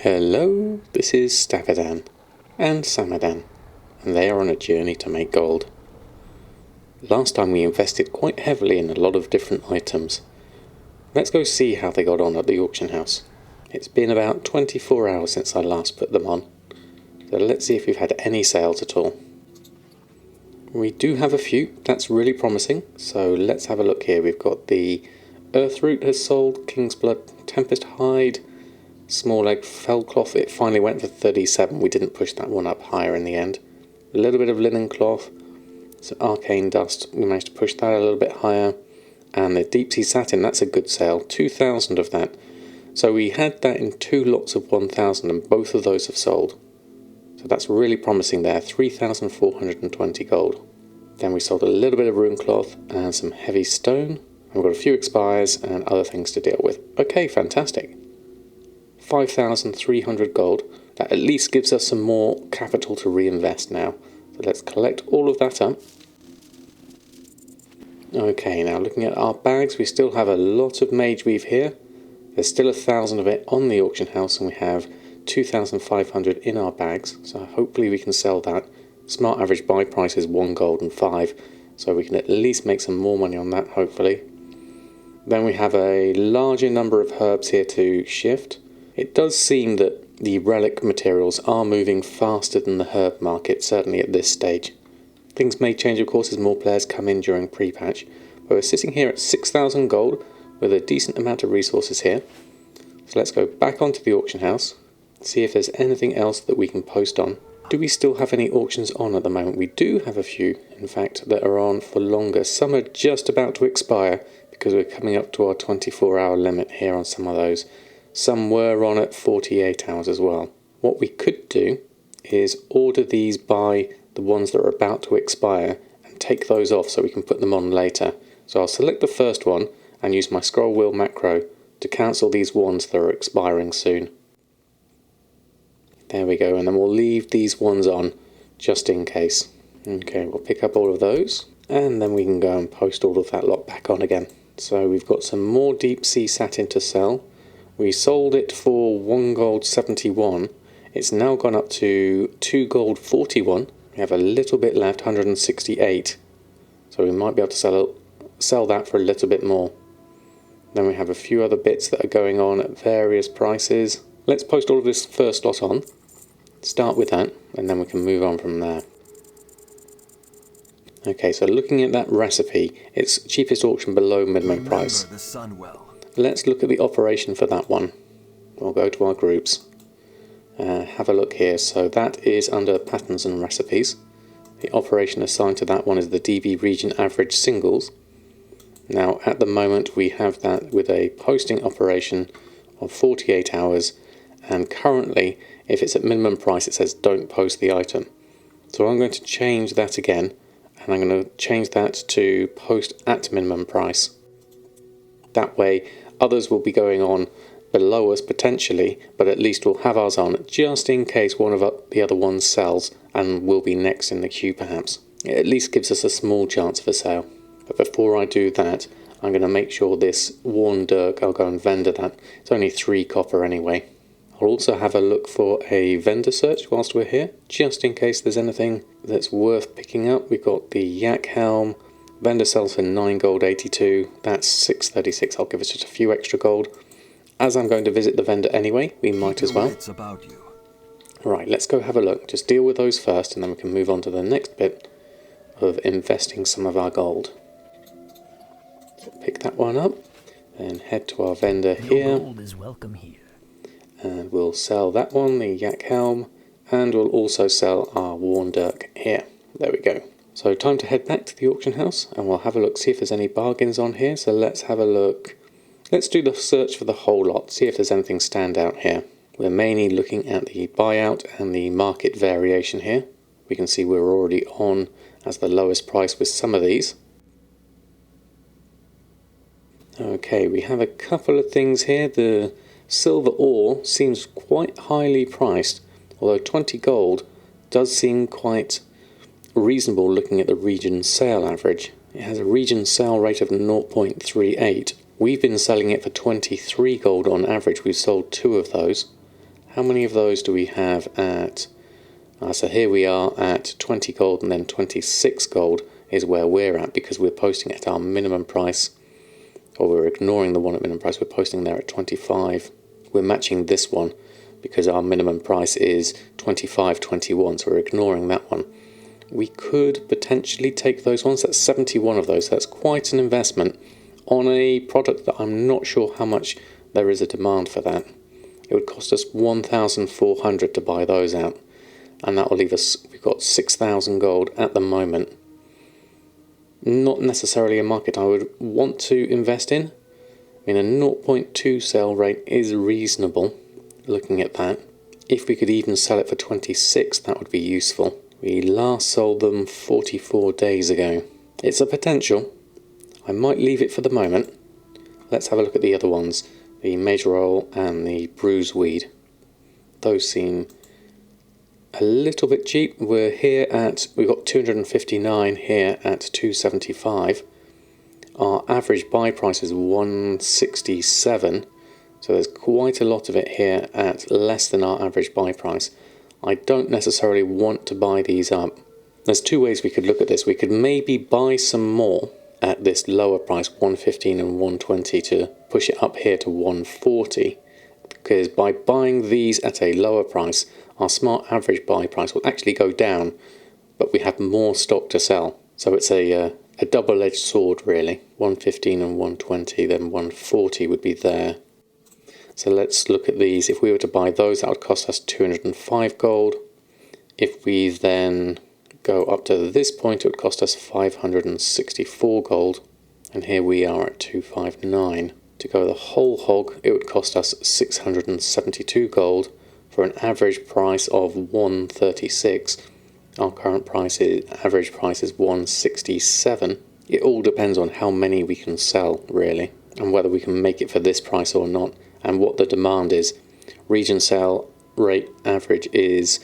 Hello, this is Stabadan and Samadan, and they are on a journey to make gold. Last time we invested quite heavily in a lot of different items. Let's go see how they got on at the auction house. It's been about 24 hours since I last put them on, so let's see if we've had any sales at all. We do have a few, that's really promising, so let's have a look here. We've got the Earthroot has sold, King's Blood, Tempest Hide, Small Egg Fellcloth. It finally went for 37, we didn't push that one up higher in the end. A little bit of Linen Cloth, some Arcane Dust, we managed to push that a little bit higher. And the Deep Sea Satin, that's a good sale, 2,000 of that. So we had that in two lots of 1,000 and both of those have sold. So that's really promising there, 3,420 gold. Then we sold a little bit of Rune Cloth and some heavy stone. We've got a few expires and other things to deal with. Okay, fantastic. 5,300 gold. That at least gives us some more capital to reinvest now. So let's collect all of that up. Okay, now looking at our bags, we still have a lot of Mage Weave here. There's still 1,000 of it on the auction house and we have 2,500 in our bags. So hopefully we can sell that. Smart average buy price is 1 gold and 5. So we can at least make some more money on that, hopefully. Then we have a larger number of herbs here to shift. It does seem that the relic materials are moving faster than the herb market, certainly at this stage. Things may change, of course, as more players come in during pre-patch, but we're sitting here at 6,000 gold with a decent amount of resources here. So let's go back onto the auction house, see if there's anything else that we can post on. Do we still have any auctions on at the moment? We do have a few, in fact, that are on for longer. Some are just about to expire because we're coming up to our 24-hour limit here on some of those. Some were on at 48 hours as well. What we could do is order these by the ones that are about to expire and take those off so we can put them on later. So I'll select the first one and use my scroll wheel macro to cancel these ones that are expiring soon. There we go, and then we'll leave these ones on just in case. Okay, we'll pick up all of those and then we can go and post all of that lot back on again. So we've got some more Deep Sea Satin to sell. We sold it for 1 gold 71. It's now gone up to 2 gold 41. We have a little bit left, 168. So we might be able to sell that for a little bit more. Then we have a few other bits that are going on at various prices. Let's post all of this first lot on. Start with that, and then we can move on from there. Okay, so looking at that recipe, it's cheapest auction below minimum price. Let's look at the operation for that one. We'll go to our groups. Have a look here. So that is under patterns and recipes. The operation assigned to that one is the DB region average singles. Now at the moment we have that with a posting operation of 48 hours, and currently if it's at minimum price it says don't post the item. So I'm going to change that again, and I'm going to change that to post at minimum price. That way others will be going on below us potentially, but at least we'll have ours on just in case one of the other ones sells and will be next in the queue perhaps. It at least gives us a small chance of a sale. But before I do that, I'm going to make sure this Worn Dirk, I'll go and vendor that. It's only 3 copper anyway. I'll also have a look for a vendor search whilst we're here, just in case there's anything that's worth picking up. We've got the Yak Helm. Vendor sells for 9 gold 82, that's 636, I'll give us just a few extra gold. As I'm going to visit the vendor anyway, we might as well. Right, let's go have a look. Just deal with those first and then we can move on to the next bit of investing some of our gold. So pick that one up and head to our vendor here. Gold is welcome here. And we'll sell that one, the Yak Helm, and we'll also sell our Worn Dirk here. There we go. So time to head back to the auction house and we'll have a look, see if there's any bargains on here. So let's have a look. Let's do the search for the whole lot, see if there's anything stand out here. We're mainly looking at the buyout and the market variation here. We can see we're already on as the lowest price with some of these. Okay, we have a couple of things here. The silver ore seems quite highly priced, although 20 gold does seem quite reasonable looking at the region sale average. It has a region sale rate of 0.38. We've been selling it for 23 gold on average. We've sold 2 of those. how many of those do we have at... so here we are at 20 gold, and then 26 gold is where we're at, because we're posting at our minimum price, or we're ignoring the one at minimum price. We're posting there at 25. We're matching this one because our minimum price is 25.21, so we're ignoring that one. We could potentially take those ones. That's 71 of those. That's quite an investment on a product that I'm not sure how much there is a demand for that. It would cost us 1,400 to buy those out, and that will leave us, we've got 6,000 gold at the moment. Not necessarily a market I would want to invest in. I mean, a 0.2 sell rate is reasonable, looking at that. If we could even sell it for 26, that would be useful. We last sold them 44 days ago. It's a potential. I might leave it for the moment. Let's have a look at the other ones. The Major Oil and the Bruiseweed. Those seem a little bit cheap. We're here at, we've got 259 here at 275. Our average buy price is 167, so there's quite a lot of it here at less than our average buy price. I don't necessarily want to buy these up. There's two ways we could look at this. We could maybe buy some more at this lower price, 115 and 120, to push it up here to 140, because by buying these at a lower price, our smart average buy price will actually go down, but we have more stock to sell. So it's a double-edged sword, really. 115 and 120, then 140 would be there. So let's look at these. If we were to buy those, that would cost us 205 gold. If we then go up to this point, it would cost us 564 gold. And here we are at 259. To go the whole hog, it would cost us 672 gold for an average price of 136. Our current average price is 167. It all depends on how many we can sell, really, and whether we can make it for this price or not, and what the demand is. Region sale rate average is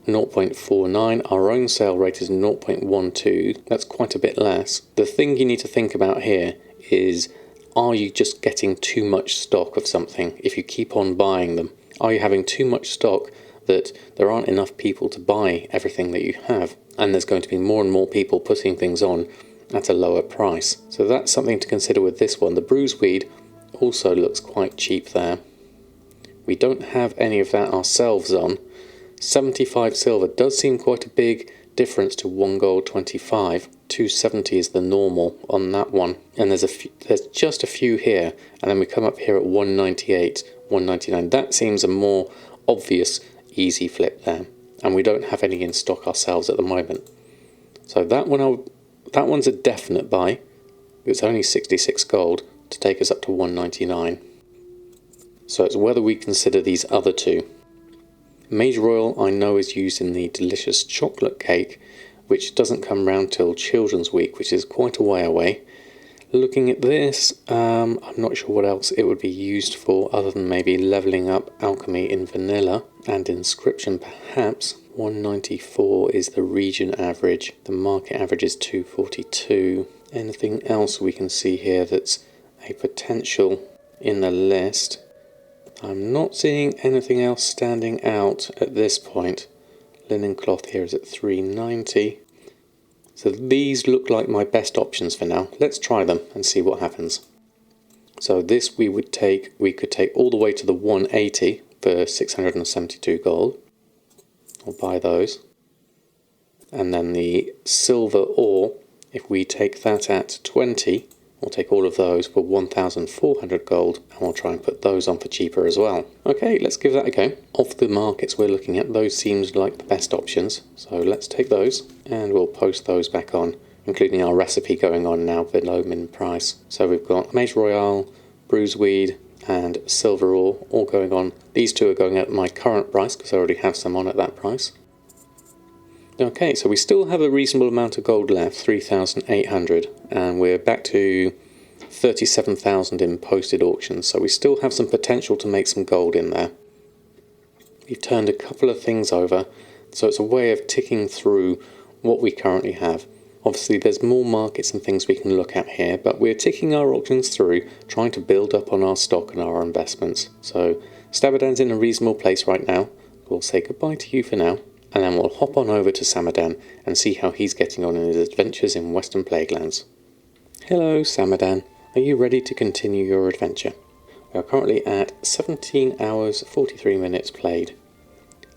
0.49. Our own sale rate is 0.12. That's quite a bit less. The thing you need to think about here is, are you just getting too much stock of something if you keep on buying them? Are you having too much stock that there aren't enough people to buy everything that you have, and there's going to be more and more people putting things on at a lower price? So that's something to consider with this one. The Bruiseweed also looks quite cheap there. We don't have any of that ourselves on. 75 silver does seem quite a big difference to 1 gold 25. 270 is the normal on that one, and there's just a few here, and then we come up here at 198, 199. That seems a more obvious easy flip there, and we don't have any in stock ourselves at the moment. So that one's a definite buy. It's only 66 gold to take us up to 199. So it's whether we consider these other two. Major Oil I know is used in the delicious chocolate cake, which doesn't come round till Children's Week, which is quite a way away. Looking at this, I'm not sure what else it would be used for other than maybe levelling up alchemy in vanilla and inscription perhaps. 194 is the region average. The market average is 242. Anything else we can see here that's a potential in the list? I'm not seeing anything else standing out at this point. Linen cloth here is at 390. So these look like my best options for now. Let's try them and see what happens. So this we could take all the way to the 180 for 672 gold. I'll buy those. And then the silver ore, if we take that at 20, we'll take all of those for 1,400 gold, and we'll try and put those on for cheaper as well. Okay, let's give that a go. Of the markets we're looking at, those seems like the best options. So let's take those, and we'll post those back on, including our recipe going on now below min price. So we've got Major Royale, Bruiseweed, and Silver Ore all going on. These two are going at my current price, because I already have some on at that price. Okay, so we still have a reasonable amount of gold left, 3,800, and we're back to 37,000 in posted auctions, so we still have some potential to make some gold in there. We've turned a couple of things over, so it's a way of ticking through what we currently have. Obviously there's more markets and things we can look at here, but we're ticking our auctions through, trying to build up on our stock and our investments. So Stabadan's in a reasonable place right now. We'll say goodbye to you for now, and then we'll hop on over to Samadan and see how he's getting on in his adventures in Western Plaguelands. Hello Samadan, are you ready to continue your adventure? We are currently at 17 hours 43 minutes played.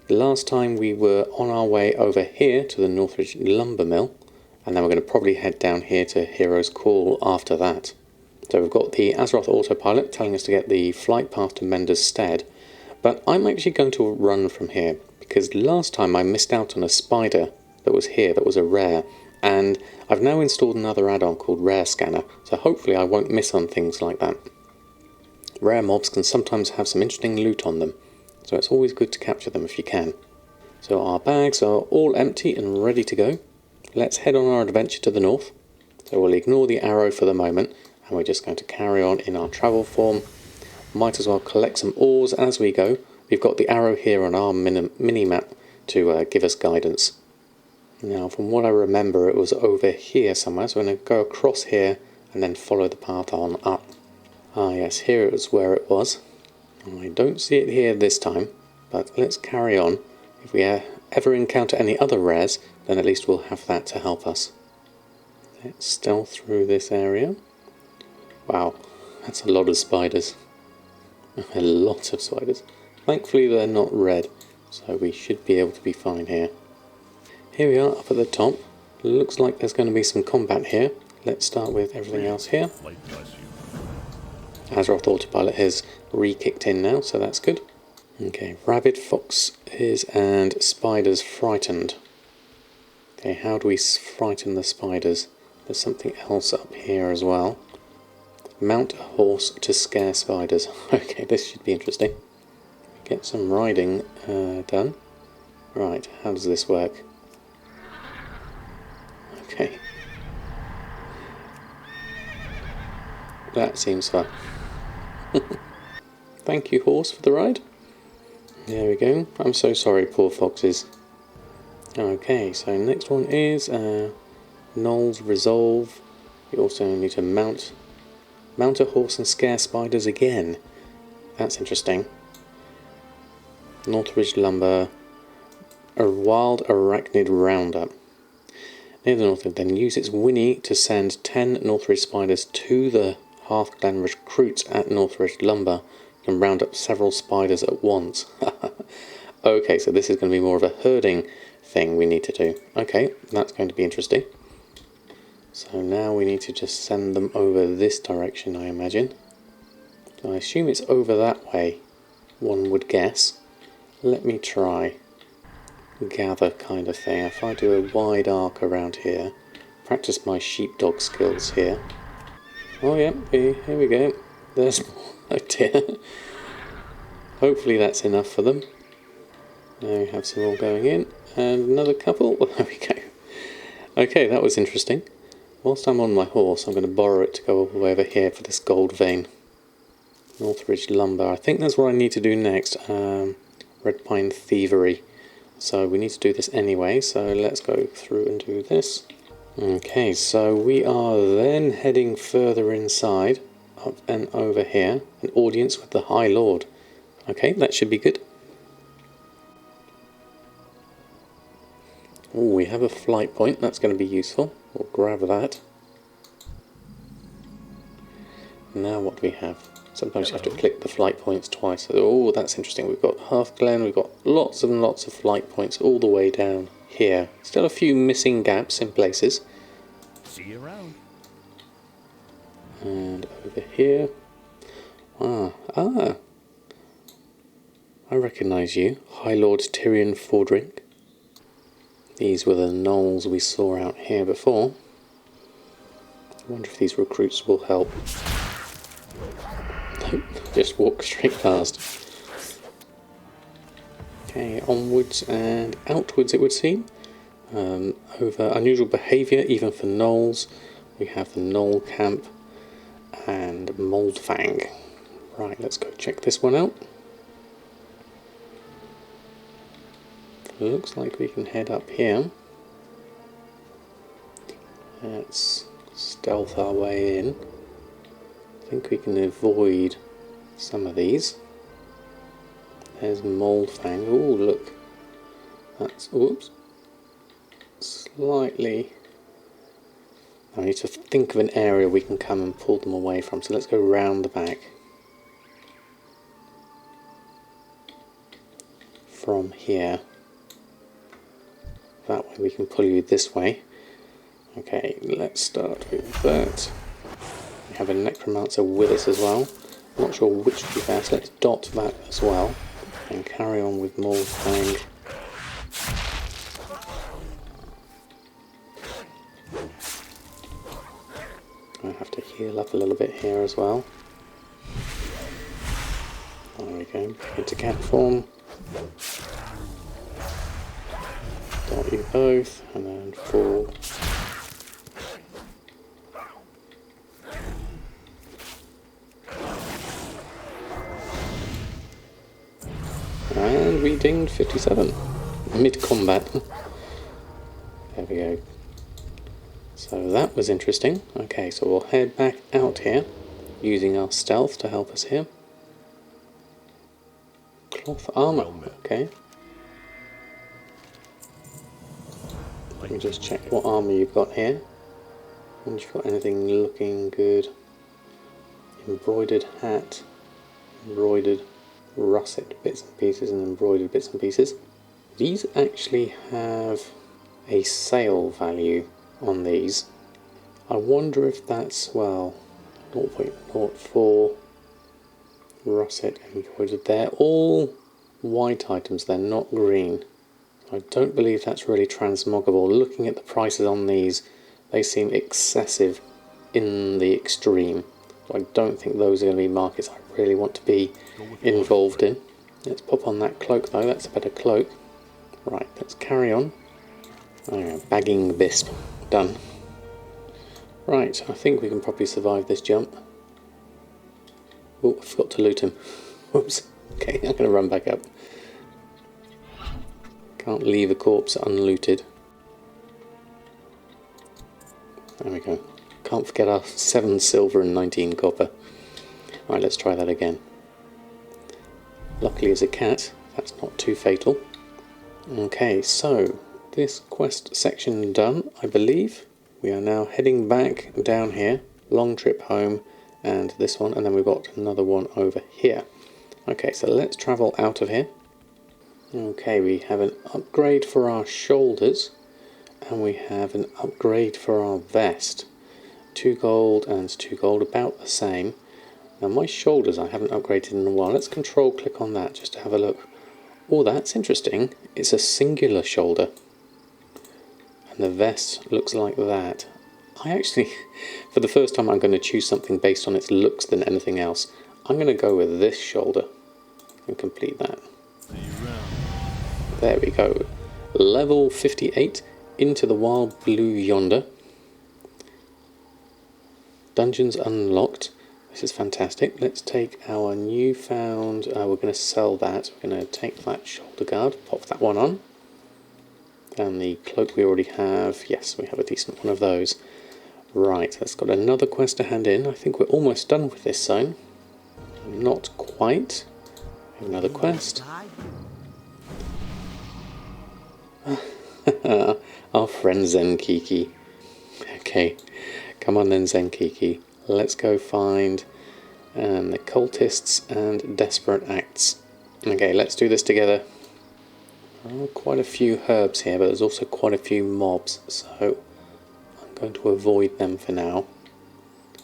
The last time we were on our way over here to the Northridge Lumber Mill, and then we're going to probably head down here to Hero's Call after that. So we've got the Azeroth autopilot telling us to get the flight path to Mender's Stead, but I'm actually going to run from here because last time I missed out on a spider that was here that was a rare, and I've now installed another add-on called Rare Scanner, so hopefully I won't miss on things like that. Rare mobs can sometimes have some interesting loot on them, so it's always good to capture them if you can. So our bags are all empty and ready to go. Let's head on our adventure to the north. So we'll ignore the arrow for the moment, and we're just going to carry on in our travel form. Might as well collect some ores as we go. We've got the arrow here on our mini-map to give us guidance. Now, from what I remember, it was over here somewhere, so we're going to go across here and then follow the path on up. Ah yes, here it was where it was. I don't see it here this time, but let's carry on. If we ever encounter any other rares, then at least we'll have that to help us. Let's stealth through this area. Wow, that's a lot of spiders. A lot of spiders. Thankfully they're not red, so we should be able to be fine here. Here we are up at the top. Looks like there's going to be some combat here. Let's start with everything else here. Azeroth autopilot has re-kicked in now, so that's good. Okay, rabid foxes and spiders frightened. Okay, how do we frighten the spiders? There's something else up here as well. Mount a horse to scare spiders. Okay, this should be interesting. Get some riding done. Right, how does this work? Okay. That seems fun. Thank you, horse, for the ride. There we go. I'm so sorry, poor foxes. Okay, so next one is Gnoll's Resolve. You also need to mount a horse and scare spiders again. That's interesting. Northridge Lumber. A wild arachnid roundup. Near the Northridge, then use its whinny to send 10 Northridge spiders to the Hearthglen recruits at Northridge Lumber. You can round up several spiders at once. Okay, so this is going to be more of a herding thing we need to do. Okay, that's going to be interesting. So now we need to just send them over this direction, I imagine. So I assume it's over that way, one would guess. Let me try. Gather kind of thing. If I do a wide arc around here, practice my sheepdog skills here. Oh yeah, here we go. There's more. Oh dear. Hopefully that's enough for them. Now we have some more going in, and another couple. There we go. Okay, that was interesting. Whilst I'm on my horse, I'm going to borrow it to go all the way over here for this gold vein. Northridge Lumber. I think that's what I need to do next. Red Pine Thievery. So we need to do this anyway, so let's go through and do this. Okay, so we are then heading further inside, up and over here, an audience with the High Lord. Okay, that should be good. Oh, we have a flight point, that's going to be useful. We'll grab that. Now what do we have? Sometimes you have to click the flight points twice. Oh, that's interesting. We've got Hearthglen, we've got lots and lots of flight points all the way down here. Still a few missing gaps in places. See you around. And over here. Ah. I recognise you. High Lord Tyrion Fordrink. These were the gnolls we saw out here before. I wonder if these recruits will help. Nope, just walk straight past. Okay, onwards and outwards it would seem. Over unusual behaviour, even for gnolls. We have the gnoll camp and Moldfang. Right, let's go check this one out. Looks like we can head up here. Let's stealth our way in. I think we can avoid some of these. There's Mold Fang. Oh, look. That's, whoops. Slightly... I need to think of an area we can come and pull them away from. So let's go round the back. From here. That way we can pull you this way. Okay, let's start with that. We have a Necromancer with us as well. I'm not sure which would be best. Let's dot that as well. And carry on with Mold Fang. I have to heal up a little bit here as well. There we go. Into cat form. Dot you both, and then fall. And we dinged 57. Mid-combat. There we go. So that was interesting. Okay, so we'll head back out here, using our stealth to help us here. Cloth armor, okay. Let me just check what armor you've got here. And you've got anything looking good. Embroidered hat, embroidered russet bits and pieces, and embroidered bits and pieces. These actually have a sale value on these. I wonder if that's, well, 0.04 russet embroidered. They're all white items, they're not green. I don't believe that's really transmoggable. Looking at the prices on these, they seem excessive in the extreme. So I don't think those are going to be markets I really want to be involved in. Let's pop on that cloak though, that's a better cloak. Right, let's carry on. Oh, bagging the bisp. Done. Right, I think we can probably survive this jump. Oh, I forgot to loot him. Whoops. Okay, I'm going to run back up. Can't leave a corpse unlooted. There we go. Can't forget our 7 silver and 19 copper. Alright, let's try that again. Luckily as a cat, that's not too fatal. Okay, so this quest section done, I believe. We are now heading back down here. Long trip home, and this one, and then we've got another one over here. Okay, so let's travel out of here. Okay, we have an upgrade for our shoulders, and we have an upgrade for our vest. 2 gold and 2 gold, about the same. Now my shoulders I haven't upgraded in a while. Let's control click on that just to have a look. Oh, that's interesting. It's a singular shoulder. And the vest looks like that. I actually, for the first time, I'm going to choose something based on its looks than anything else. I'm going to go with this shoulder and complete that. There we go. Level 58 into the wild blue yonder. Dungeons unlocked. This is fantastic. Let's take our newfound, we're going to sell that. We're going to take that shoulder guard, pop that one on. And the cloak we already have. Yes, we have a decent one of those. Right, let's got another quest to hand in. I think we're almost done with this zone. Not quite. We have another quest. Our friend Zenkiki. Okay, come on then Zenkiki. Let's go find the cultists and desperate acts. Okay, let's do this together. Quite a few herbs here, but there's also quite a few mobs, so I'm going to avoid them for now.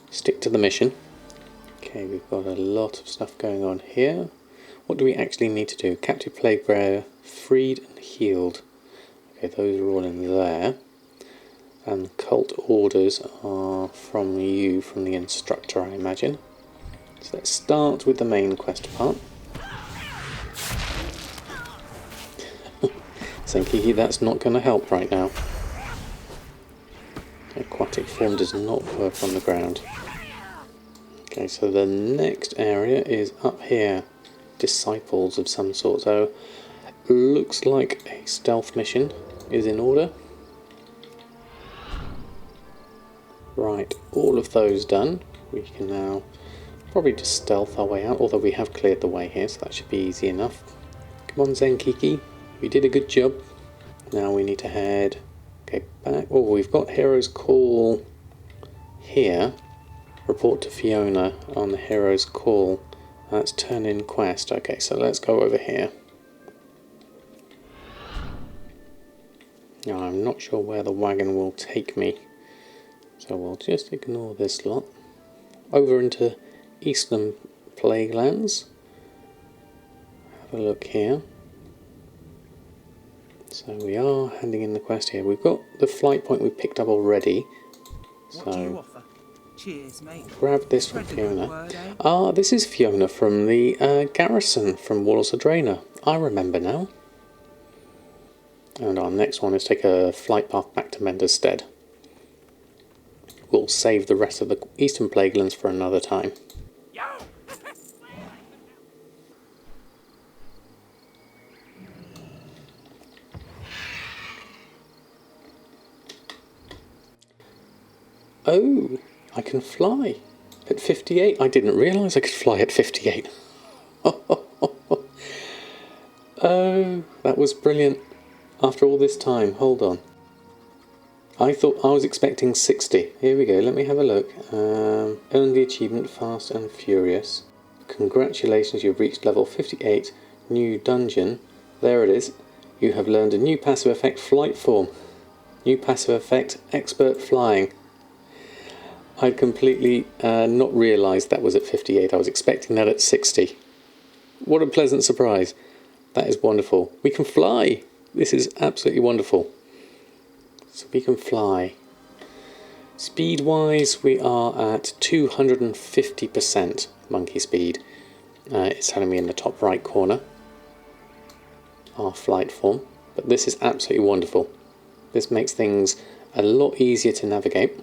Stick to the mission. Okay, we've got a lot of stuff going on here. What do we actually need to do? Captive plague bearer, freed and healed. Okay, those are all in there. And cult orders are from you, from the instructor, I imagine. So let's start with the main quest part. Zenkiki, that's not going to help right now. Aquatic form does not work on the ground. Okay, so the next area is up here. Disciples of some sort. So, looks like a stealth mission is in order. Right, all of those done. We can now probably just stealth our way out, although we have cleared the way here, so that should be easy enough. Come on, Zenkiki. We did a good job. Now we need to head back. Oh, we've got Hero's Call here. Report to Fiona on the Hero's Call. That's turn in quest. Okay, so let's go over here. Now I'm not sure where the wagon will take me, so we'll just ignore this lot. Over into Eastern Plaguelands. Have a look here. So we are handing in the quest here. We've got the flight point we picked up already. What do you offer? Cheers, mate. Grab this from Fiona. Ah, this is Fiona from the garrison from Walls of Draenor. I remember now. And our next one is take a flight path back to Mender's Stead. We'll save the rest of the Eastern Plaguelands for another time. Oh, I can fly at 58. I didn't realise I could fly at 58. Oh, that was brilliant. After all this time, hold on. I thought I was expecting 60. Here we go, let me have a look. Earn the achievement Fast and Furious. Congratulations, you've reached level 58. New dungeon. There it is. You have learned a new passive effect, Flight Form. New passive effect, Expert Flying. I'd completely not realised that was at 58. I was expecting that at 60. What a pleasant surprise. That is wonderful. We can fly. This is absolutely wonderful. So we can fly. Speed-wise, we are at 250% monkey speed. It's telling me in the top right corner. Our flight form. But this is absolutely wonderful. This makes things a lot easier to navigate.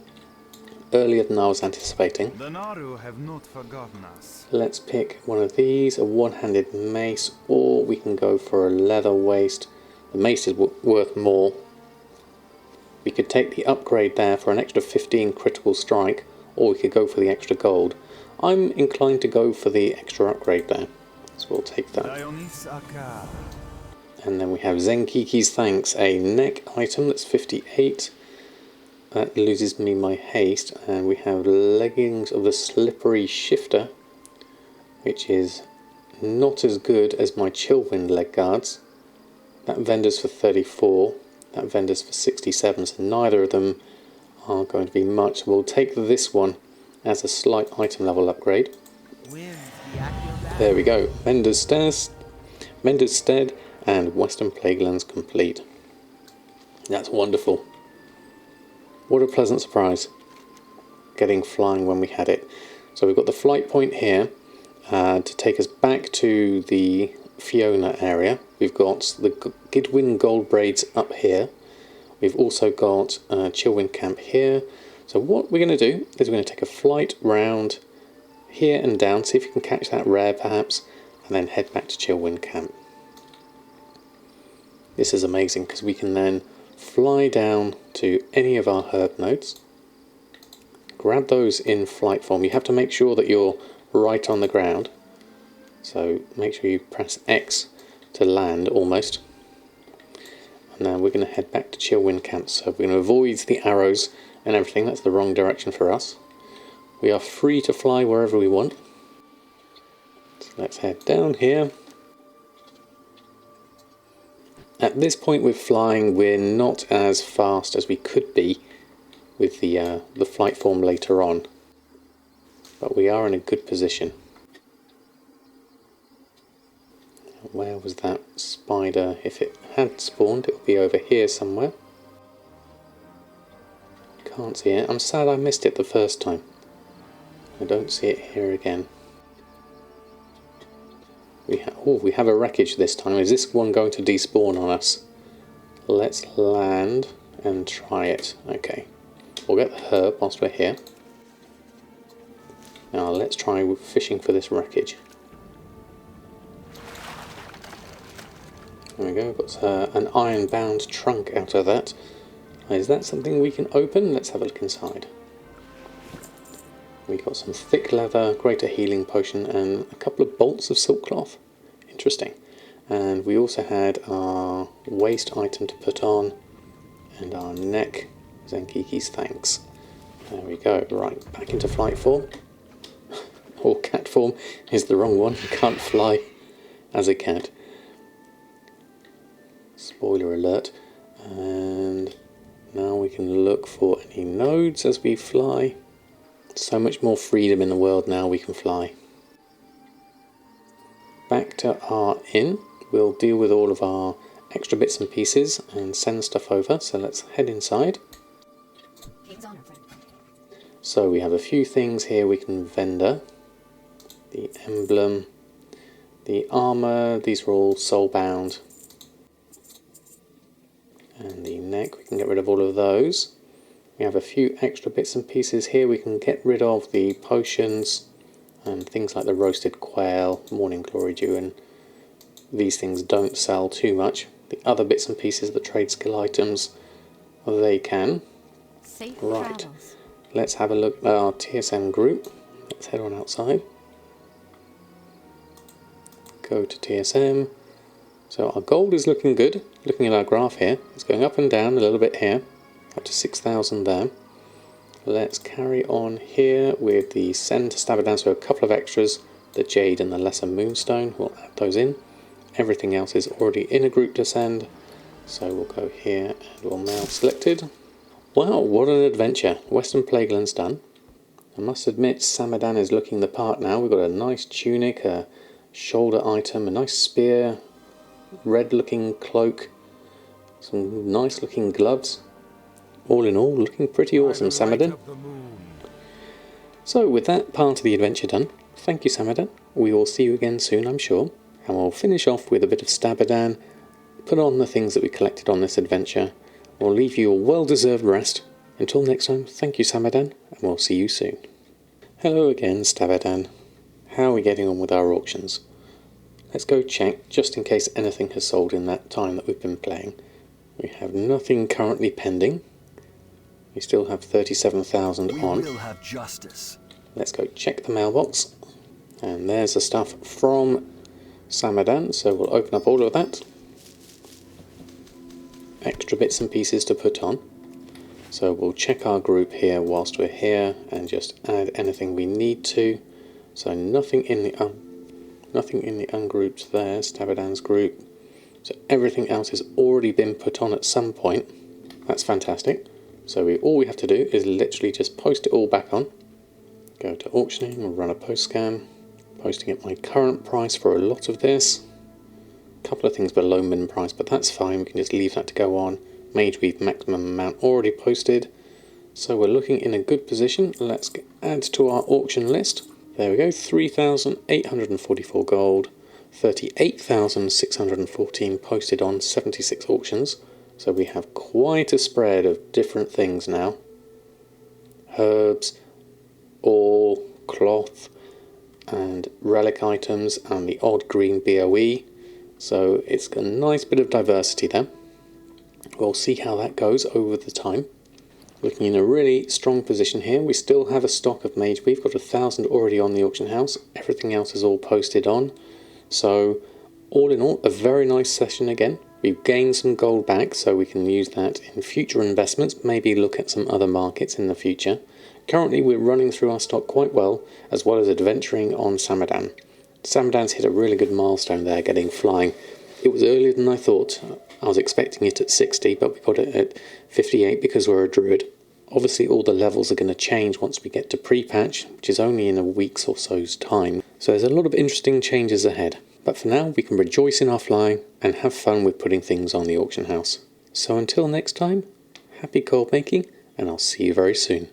Earlier than I was anticipating. The Naru have not forgotten us. Let's pick one of these, a one-handed mace, or we can go for a leather waist. The mace is worth more. We could take the upgrade there for an extra 15 critical strike, or we could go for the extra gold. I'm inclined to go for the extra upgrade there, so we'll take that. And then we have Zenkiki's Thanks, a neck item that's 58. That loses me my haste, and we have Leggings of the Slippery Shifter, which is not as good as my Chillwind leg guards. That vendor's for 34, that vendor's for 67, so neither of them are going to be much. We'll take this one as a slight item level upgrade. There we go, Mender's Stead and Western Plaguelands complete. That's wonderful. What a pleasant surprise, getting flying when we had it. So we've got the flight point here to take us back to the Fiona area. We've got the Gidwin Gold Braids up here. We've also got Chillwind Camp here. So what we're going to do is we're going to take a flight round here and down, see if we can catch that rare perhaps, and then head back to Chillwind Camp. This is amazing because we can then fly down to any of our herb nodes, grab those in flight form. You have to make sure that you're right on the ground, so make sure you press X to land almost. And now we're going to head back to Chillwind Camp, so we're going to avoid the arrows and everything. That's the wrong direction for us. We are free to fly wherever we want, so let's head down here. At this point with flying, we're not as fast as we could be with the flight form later on, but we are in a good position. Where was that spider? If it had spawned, it would be over here somewhere. Can't see it. I'm sad I missed it the first time. I don't see it here again. We have a wreckage this time. Is this one going to despawn on us? Let's land and try it. Okay. We'll get the herb whilst we're here. Now let's try fishing for this wreckage. There we go. Got an iron-bound trunk out of that. Is that something we can open? Let's have a look inside. We got some thick leather, greater healing potion, and a couple of bolts of silk cloth. Interesting. And we also had our waist item to put on, and our neck, Zenkiki's thanks. There we go. Right, back into flight form. Or cat form is the wrong one. You can't fly as a cat. Spoiler alert. And now we can look for any nodes as we fly. So much more freedom in the world now we can fly. Back to our inn. We'll deal with all of our extra bits and pieces and send stuff over. So let's head inside. So we have a few things here we can vendor. The emblem, the armour, these are all soulbound. And the neck, we can get rid of all of those. We have a few extra bits and pieces here. We can get rid of the potions and things like the roasted quail, morning glory dew, and these things don't sell too much. The other bits and pieces, the trade skill items, they can. Right, let's have a look at our TSM group. Let's head on outside. Go to TSM. So our gold is looking good. Looking at our graph here, it's going up and down a little bit here, up to 6,000 there. Let's carry on here with the send to Stabadan, so a couple of extras, the jade and the lesser moonstone. We'll add those in. Everything else is already in a group to send, so we'll go here and we'll now selected. Wow, what an adventure. Western Plagueland's done. I must admit Samadan is looking the part now. We've got a nice tunic, a shoulder item, a nice spear, red looking cloak, some nice looking gloves. All in all, looking pretty awesome, Samadan. So with that part of the adventure done, thank you Samadan. We will see you again soon, I'm sure. And we'll finish off with a bit of Stabadan, put on the things that we collected on this adventure. We'll leave you a well-deserved rest. Until next time, thank you Samadan, and we'll see you soon. Hello again, Stabadan. How are we getting on with our auctions? Let's go check, just in case anything has sold in that time that we've been playing. We have nothing currently pending. We still have 37,000 on. We will have justice. Let's go check the mailbox. And there's the stuff from Samadan, so we'll open up all of that. Extra bits and pieces to put on. So we'll check our group here whilst we're here and just add anything we need to. So nothing in the ungrouped there, Stabadan's group. So everything else has already been put on at some point. That's fantastic. So all we have to do is literally just post it all back on. Go to auctioning, we'll run a post scan. Posting at my current price for a lot of this. A couple of things below min price, but that's fine. We can just leave that to go on. Mage Weave maximum amount already posted. So we're looking in a good position. Let's add to our auction list. There we go, 3,844 gold, 38,614 posted on 76 auctions. So we have quite a spread of different things now. Herbs, ore, cloth, and relic items, and the odd green BOE. So it's a nice bit of diversity there. We'll see how that goes over the time. Looking in a really strong position here. We still have a stock of Mage. We've got 1,000 already on the auction house. Everything else is all posted on. So all in all, a very nice session again. We've gained some gold back, so we can use that in future investments. Maybe look at some other markets in the future. Currently we're running through our stock quite well, as well as adventuring on Samadan. Samadan's hit a really good milestone there, getting flying. It was earlier than I thought. I was expecting it at 60, but we got it at 58 because we're a Druid. Obviously all the levels are going to change once we get to pre-patch, which is only in a week's or so's time. So there's a lot of interesting changes ahead. But for now, we can rejoice in our flying and have fun with putting things on the auction house. So until next time, happy gold making, and I'll see you very soon.